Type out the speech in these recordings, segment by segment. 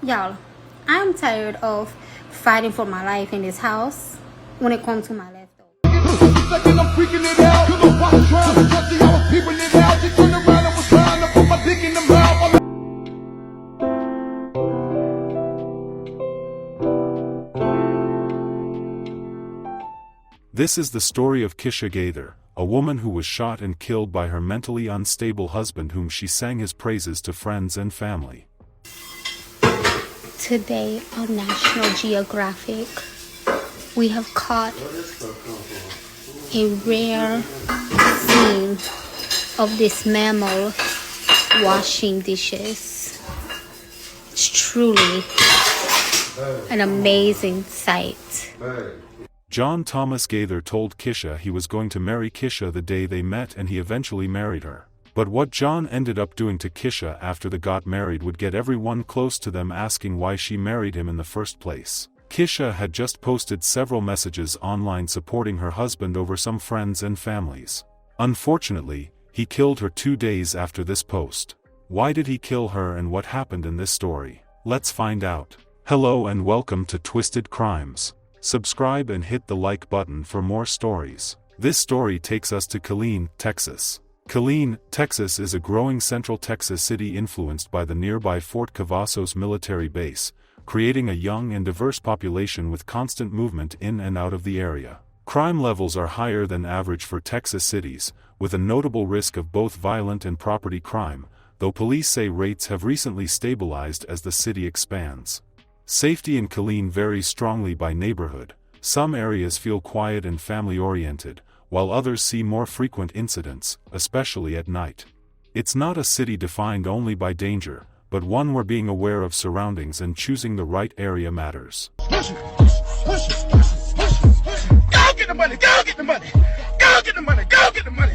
Y'all, I'm tired of fighting for my life in this house when it comes to my leftovers. This is the story of Kisha Gaither, a woman who was shot and killed by her mentally unstable husband, whom she sang his praises to friends and family. Today on National Geographic, we have caught a rare scene of this mammal washing dishes. It's truly an amazing sight. John Thomas Gaither told Kisha he was going to marry Kisha the day they met, and he eventually married her. But what John ended up doing to Kisha after they got married would get everyone close to them asking why she married him in the first place. Kisha had just posted several messages online supporting her husband over some friends and families. Unfortunately, he killed her 2 days after this post. Why did he kill her and what happened in this story? Let's find out. Hello and welcome to Twisted Crimes. Subscribe and hit the like button for more stories. This story takes us to Killeen, Texas. Killeen, Texas is a growing central Texas city influenced by the nearby Fort Cavazos military base, creating a young and diverse population with constant movement in and out of the area. Crime levels are higher than average for Texas cities, with a notable risk of both violent and property crime, though police say rates have recently stabilized as the city expands. Safety in Killeen varies strongly by neighborhood. Some areas feel quiet and family-oriented, while others see more frequent incidents, especially at night. It's not a city defined only by danger, but one where being aware of surroundings and choosing the right area matters. Go get the money, go get the money, go get the money, go get the money,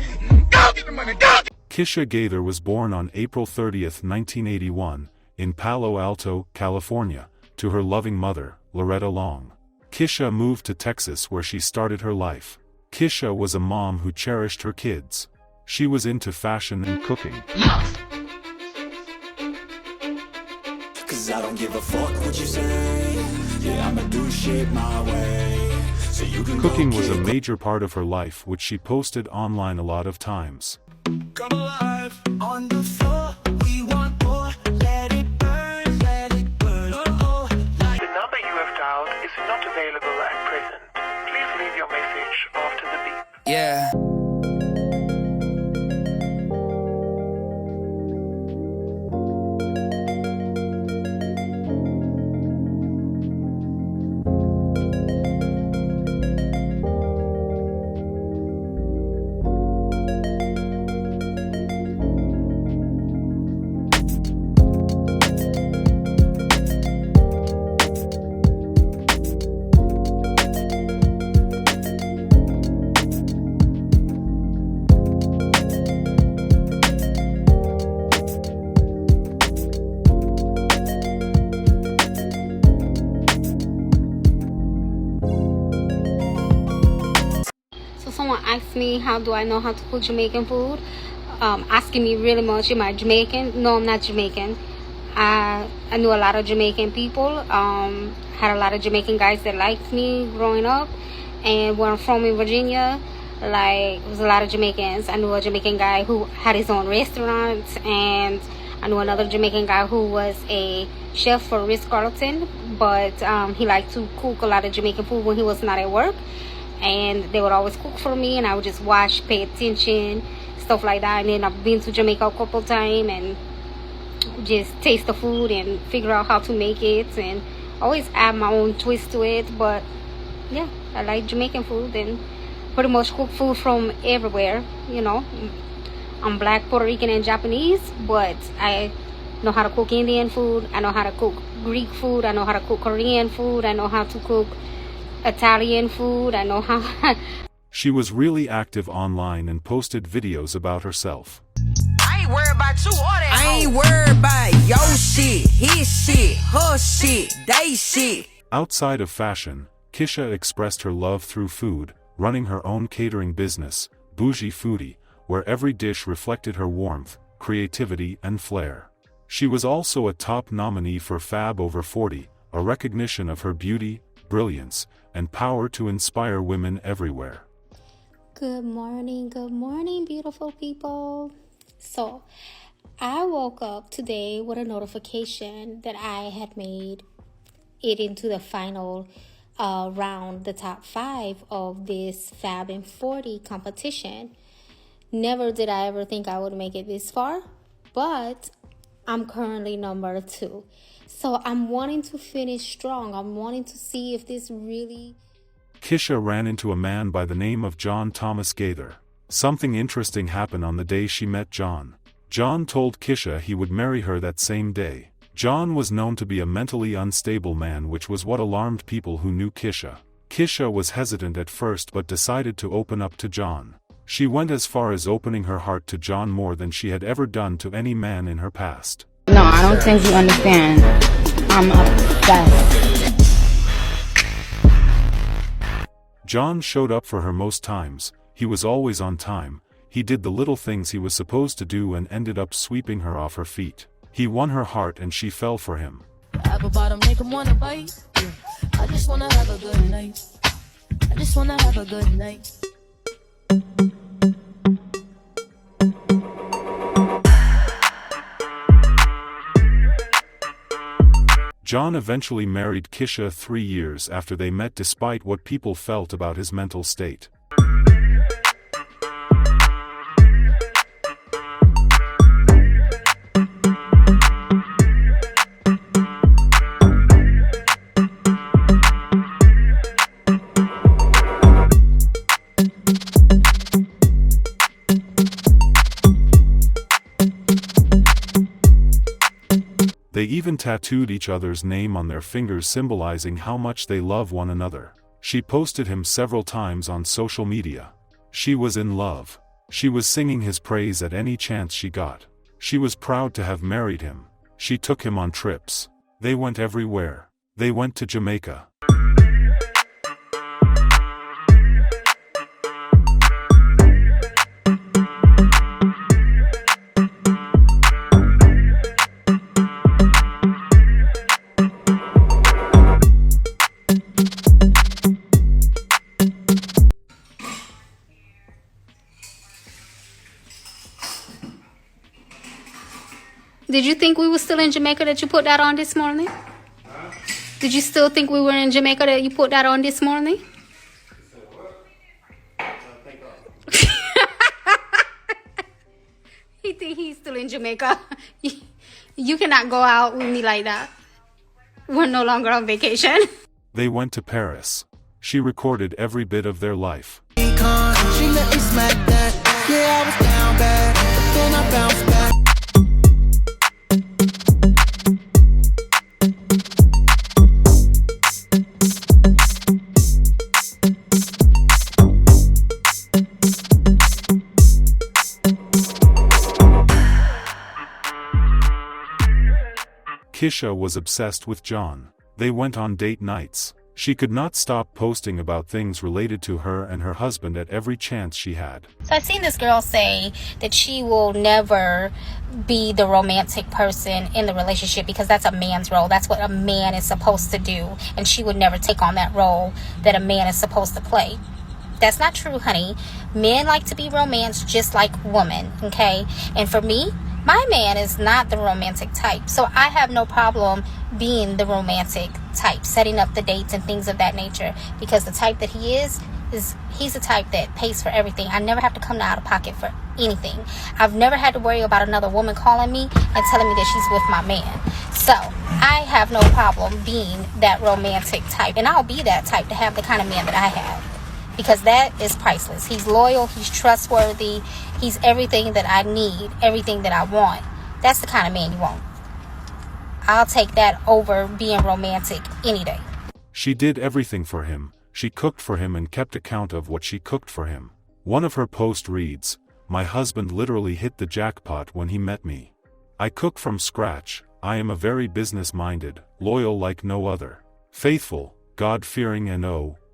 go get the money, go get. Kisha Gaither was born on April 30, 1981, in Palo Alto, California, to her loving mother, Loretta Long. Kisha moved to Texas where she started her life. Kisha was a mom who cherished her kids. She was into fashion and cooking. Cause I don't give a fuck what you say. Yeah, I'ma do shit my way. So you can Cooking was a major part of her life, which she posted online a lot of times. come alive on the floor. We want more. Let it burn, let it burn. Oh, The number you have dialed is not available at present. Please leave your message after the beep. yeah. Someone asked me how do I know how to cook Jamaican food, asking me really much, am I Jamaican? No, I'm not Jamaican. I knew a lot of Jamaican people, had a lot of Jamaican guys that liked me growing up, and where I'm from in Virginia, like, there was a lot of Jamaicans. I knew a Jamaican guy who had his own restaurant, and I knew another Jamaican guy who was a chef for Ritz-Carlton, but he liked to cook a lot of Jamaican food when he was not at work. And they would always cook for me, and I would just watch, pay attention, stuff like that. And then I've been to Jamaica a couple times and just taste the food and figure out how to make it, and always add my own twist to it. But yeah, I like Jamaican food and pretty much cook food from everywhere, you know. I'm Black, Puerto Rican, and Japanese, but I know how to cook Indian food, I know how to cook Greek food, I know how to cook Korean food, I know how to cook Italian food, I know how. She was really active online and posted videos about herself. I ain't worried about you or that. I ain't worried about your shit, his shit, her shit, they shit. Outside of fashion, Kisha expressed her love through food, running her own catering business, Bougie Foodie, where every dish reflected her warmth, creativity, and flair. She was also a top nominee for Fab Over 40, a recognition of her beauty, brilliance, and power to inspire women everywhere. Good morning, beautiful people. So, I woke up today with a notification that I had made it into the final round, the top 5 of this Fab and 40 competition. Never did I ever think I would make it this far, but I'm currently number 2. So I'm wanting to finish strong. I'm wanting to see if this really... Kisha ran into a man by the name of John Thomas Gaither. Something interesting happened on the day she met John. John told Kisha he would marry her that same day. John was known to be a mentally unstable man, which was what alarmed people who knew Kisha. Kisha was hesitant at first but decided to open up to John. She went as far as opening her heart to John more than she had ever done to any man in her past. No, I don't think you understand. I'm obsessed. John showed up for her most times. He was always on time. He did the little things he was supposed to do and ended up sweeping her off her feet. He won her heart and she fell for him. Apple bottom make 'em wanna bite. I just wanna have a good night. I just wanna have a good night. John eventually married Kisha 3 years after they met, despite what people felt about his mental state. They even tattooed each other's name on their fingers, symbolizing how much they love one another. She posted him several times on social media. She was in love. She was singing his praise at any chance she got. She was proud to have married him. She took him on trips. They went everywhere. They went to Jamaica. Did you think we were still in Jamaica that you put that on this morning? Huh? Did you still think we were in Jamaica that you put that on this morning? He think he's still in Jamaica. You cannot go out with me like that. We're no longer on vacation. They went to Paris. She recorded every bit of their life. She let me smack that. Yeah, I was down bad, but then I bounced back. Kisha was obsessed with John. They went on date nights. She could not stop posting about things related to her and her husband at every chance she had. So I've seen this girl say that she will never be the romantic person in the relationship because that's a man's role. That's what a man is supposed to do. And she would never take on that role that a man is supposed to play. That's not true, honey. Men like to be romanced just like women, okay? And for me, my man is not the romantic type. So I have no problem being the romantic type, setting up the dates and things of that nature. Because the type that he is he's the type that pays for everything. I never have to come out of pocket for anything. I've never had to worry about another woman calling me and telling me that she's with my man. So I have no problem being that romantic type. And I'll be that type to have the kind of man that I have. Because that is priceless. He's loyal, he's trustworthy, he's everything that I need, everything that I want. That's the kind of man you want. I'll take that over being romantic any day. She did everything for him. She cooked for him and kept account of what she cooked for him. One of her posts reads, "My husband literally hit the jackpot when he met me. I cook from scratch. I am a very business-minded, loyal like no other. Faithful, God-fearing, and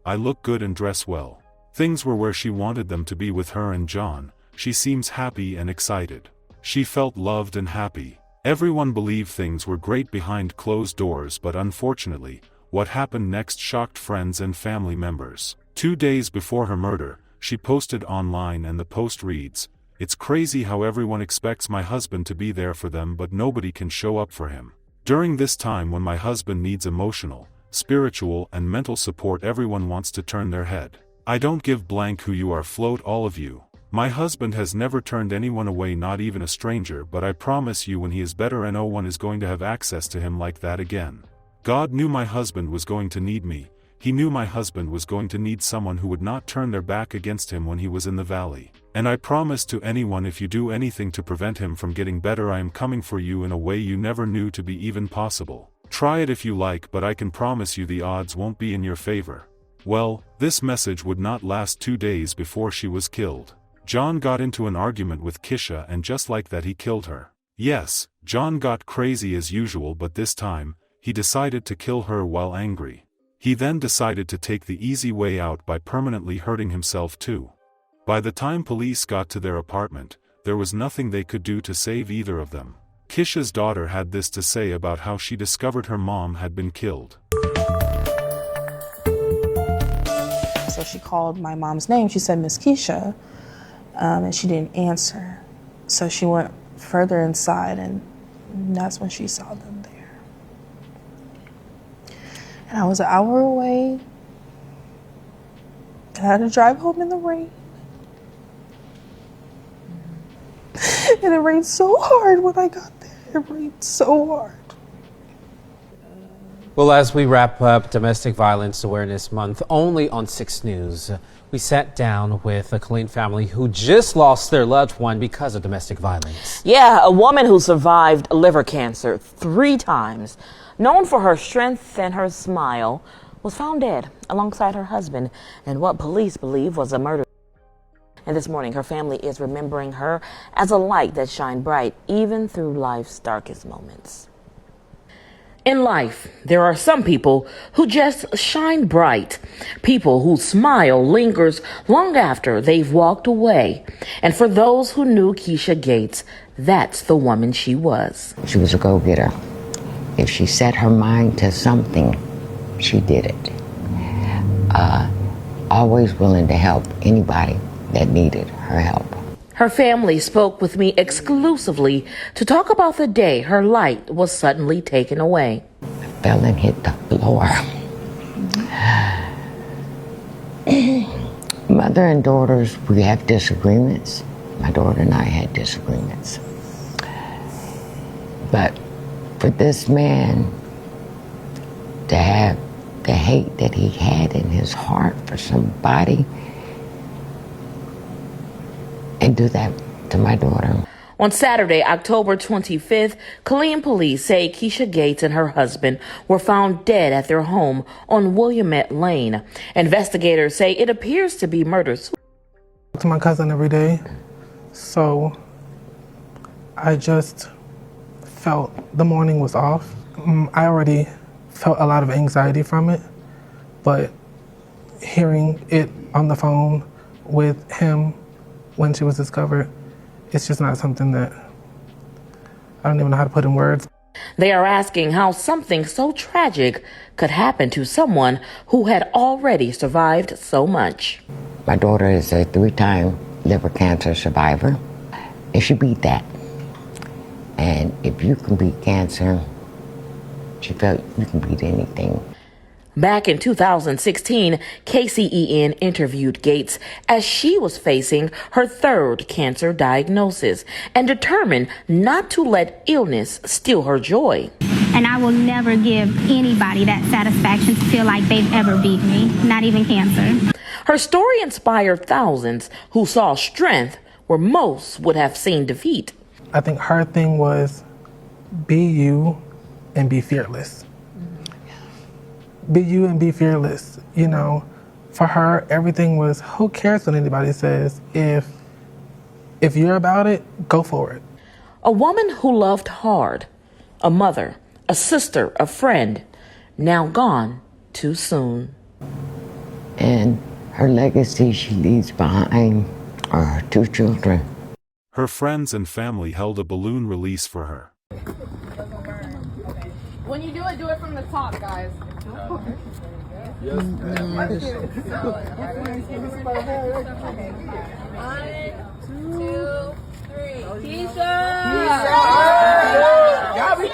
I look good and dress well." Things were where she wanted them to be with her and John. She seems happy and excited. She felt loved and happy. Everyone believed things were great behind closed doors, but unfortunately, what happened next shocked friends and family members. 2 days before her murder, she posted online, and the post reads, "It's crazy how everyone expects my husband to be there for them, but nobody can show up for him. During this time when my husband needs emotional, spiritual and mental support, everyone wants to turn their head. I don't give blank who you are, float all of you. My husband has never turned anyone away, not even a stranger, but I promise you when he is better and no one is going to have access to him like that again. God knew my husband was going to need me. He knew my husband was going to need someone who would not turn their back against him when he was in the valley. And I promise to anyone, if you do anything to prevent him from getting better, I am coming for you in a way you never knew to be even possible. Try it if you like, but I can promise you the odds won't be in your favor." Well, this message would not last 2 days before she was killed. John got into an argument with Kisha, and just like that he killed her. Yes, John got crazy as usual, but this time, he decided to kill her while angry. He then decided to take the easy way out by permanently hurting himself too. By the time police got to their apartment, there was nothing they could do to save either of them. Kisha's daughter had this to say about how she discovered her mom had been killed. So she called my mom's name. She said, "Miss Kisha," and she didn't answer. So she went further inside, and that's when she saw them there. And I was an hour away. I had to drive home in the rain. And it rained so hard when I got there. It rained so hard. Well, as we wrap up Domestic Violence Awareness Month only on 6 News, we sat down with a Killeen family who just lost their loved one because of domestic violence. Yeah, a woman who survived liver cancer 3 times, known for her strength and her smile, was found dead alongside her husband in what police believe was a murder. And this morning, her family is remembering her as a light that shined bright even through life's darkest moments. In life, there are some people who just shine bright, people whose smile lingers long after they've walked away. And for those who knew Kisha Gaither, that's the woman she was. She was a go-getter. If she set her mind to something, she did it. Always willing to help anybody that needed her help. Her family spoke with me exclusively to talk about the day her light was suddenly taken away. I fell and hit the floor. Mother and daughters, we have disagreements. My daughter and I had disagreements. But for this man to have the hate that he had in his heart for somebody and do that to my daughter. On Saturday, October 25th, Killeen police say Kisha Gaither and her husband were found dead at their home on Willamette Lane. Investigators say it appears to be murder. To my cousin every day, so I just felt the morning was off. I already felt a lot of anxiety from it, but hearing it on the phone with him when she was discovered, it's just not something that I don't even know how to put in words. They are asking how something so tragic could happen to someone who had already survived so much. My daughter is a 3-time liver cancer survivor, and she beat that. And if you can beat cancer, she felt you can beat anything. Back in 2016, KCEN interviewed Gaither as she was facing her 3rd cancer diagnosis and determined not to let illness steal her joy. And I will never give anybody that satisfaction to feel like they've ever beat me, not even cancer. Her story inspired thousands who saw strength where most would have seen defeat. I think her thing was be you and be fearless. Be you and be fearless. You know, for her, everything was, who cares what anybody says? If you're about it, go for it. A woman who loved hard, a mother, a sister, a friend, now gone too soon. And her legacy she leaves behind are her 2 children. Her friends and family held a balloon release for her. When you do it from the top, guys. Yes. 1, 2, 3. Kisha! Y'all be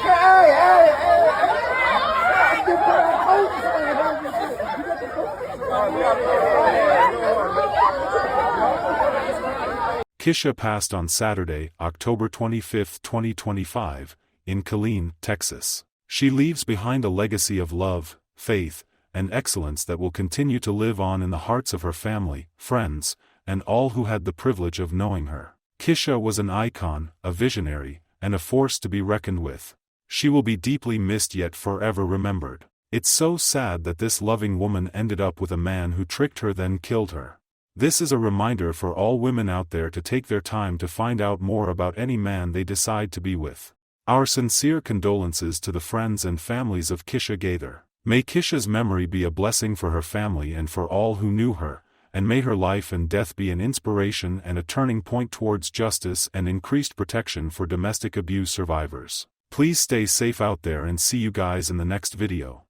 Kisha passed on Saturday, October 25, 2025, in Killeen, Texas. She leaves behind a legacy of love, faith, and excellence that will continue to live on in the hearts of her family, friends, and all who had the privilege of knowing her. Kisha was an icon, a visionary, and a force to be reckoned with. She will be deeply missed yet forever remembered. It's so sad that this loving woman ended up with a man who tricked her then killed her. This is a reminder for all women out there to take their time to find out more about any man they decide to be with. Our sincere condolences to the friends and families of Kisha Gaither. May Kisha's memory be a blessing for her family and for all who knew her, and may her life and death be an inspiration and a turning point towards justice and increased protection for domestic abuse survivors. Please stay safe out there and see you guys in the next video.